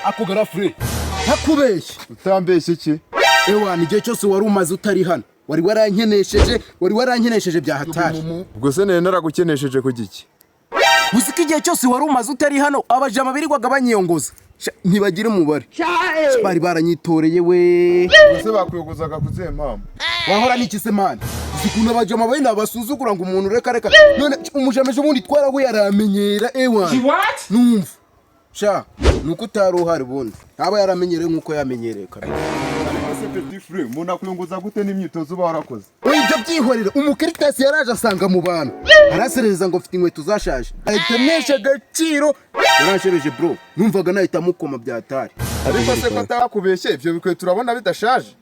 Ako garafure ntakubeshye utambeshye iki ewa ni gihe cyose wari umaze utari hano wari warankenesheje bya hatari ubwo se naragukenesheje ku giki uziko igihe cyose wari umaze utari hano abajama birirwaga banyiyongoza ntibagira umubare bari baranyitoreye we ese bakwiyogozaga kuzihe mpamvu wahora n'iki se mani ukuntu abajama bari basuzugura ngo umuntu reka none umujameje ubundi twarawe yaramenyera ewa numva sha nuko utaruhari bundi aba yaramenyereye nkuko yamenyereye kare ese petit frère umuntu akwiyongoza gute n'imyitozo uba warakoze ibyo byihorera umukritasi yaraje asanga mu bantu arasereza ngo mfite inkweto zashaje ahita mwesha agaciro yarashebeje bro numvaga nahita mukoma byatari ariko se ko atakubeshye ibyo bikwe turabona bidashaje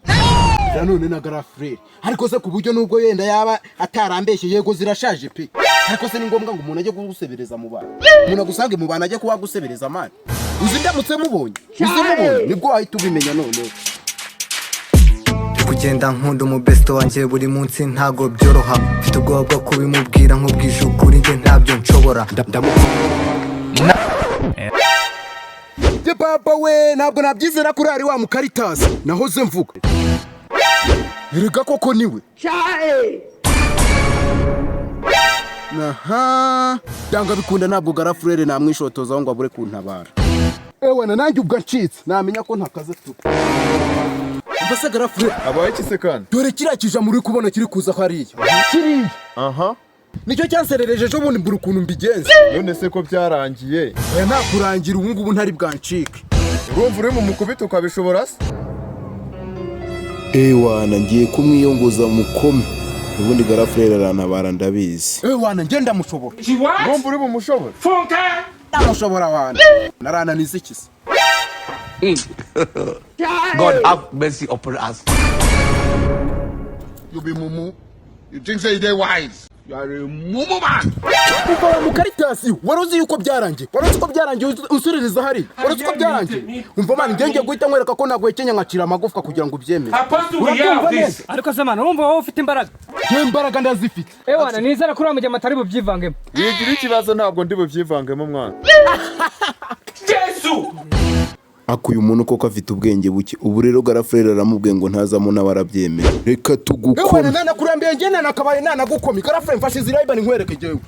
none na garafure ariko se ku buryo nubwo yenda yaba atarambeshye yego zirashaje pe ariko se ni ngombwa ngo umuntu ajye kugusebereza mu bantu umuntu agusange mu bantu ajye kuba gusebereza amani uzi ndamutse mubonye nibwo wahita ubimenya none kugenda nkunda umubesto wanjye buri munsi ntago byoroha mfite ubwoba bwo kubimubwira nk'ubwije ukuri njye ntabyo nshobora papa we ntabwo nabyizera kuri ari wa mukaritasi nahoze mvuga erega koko niwe aha byanga bikunda ntabwo garafurere namwishotozaho ngo abure kuntabara ewe nanjye ubwo ncitse namenya ko ntakaze tu mbese garafurere abaye iki se kandi dore kiriya kijambo uri kubona kiri kuza hariya kiriya aha nicyo cyanserereje ejo bundi mbura ukuntu mbigenza none se ko byarangiye oya nakurangira ubu ngubu ntari bwancike urumva uri mu mukubita ukabishobora se ewana ngiye kumwiyongoza mukome ubundi garafurere arantabara ndabizi ewana njye ndamushobora urumva uri bumushobora ndamushobora wana narananiza iki se God have mercy upon us. You be mumu. You think say they wise? You are a mumu man. Umva mukaritasi waruzi yuko byarangiye usuririza hari waruzi ko byarangiye umva mani ngenge guhita nkwereka ko nagwekenya nkacira amagufwa kugira ngo ubyemere ariko se mana urumva wowe ufite imbaraga imbaraga ndazifite ewana nizera kuri amujya matari bubyivangemo wigira ikibazo ntabwo ndi bubyivangemo mwana Yesu akuye umuntu koko afite ubwenge buke ubu rero garafurere aramubwiye ngo ntazamo n'abarabyemera reka tugukome ewana nanakurambiye njye nanakabaye nanagukome garafurere mfashe inzira y'ibani nkwereke jewe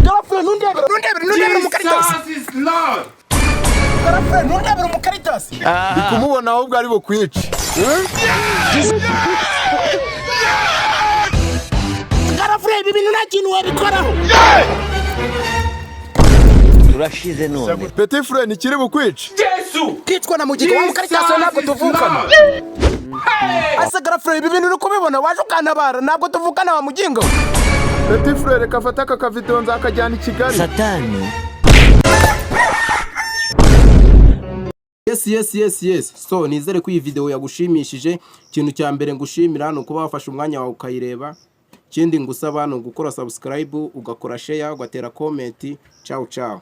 garafurere nundebera umukaritasi garafurere nundebera umukaritasi ndi kumubona ahubwo ari bukwice garafurere ibi bintu nta kintu wabikoraho turashize none petit frère ni kiri bukwice Yesu kicwa na mugiga wa mukaritasi ntabwo tuvukana ase garafurere ibi bintu uri kubibona waje ukantabara ntabwo tuvukana wa mugingo petit frère kafata aka kavido nzakajyana i Kigali Satani yes so nizere ko iyi video yagushimishije ikintu cya mbere ngushimira no kuba wafashe umwanya wawe ukayireba ikindi ngusaba no gukora subscribe ugakora share ugatera comment ciao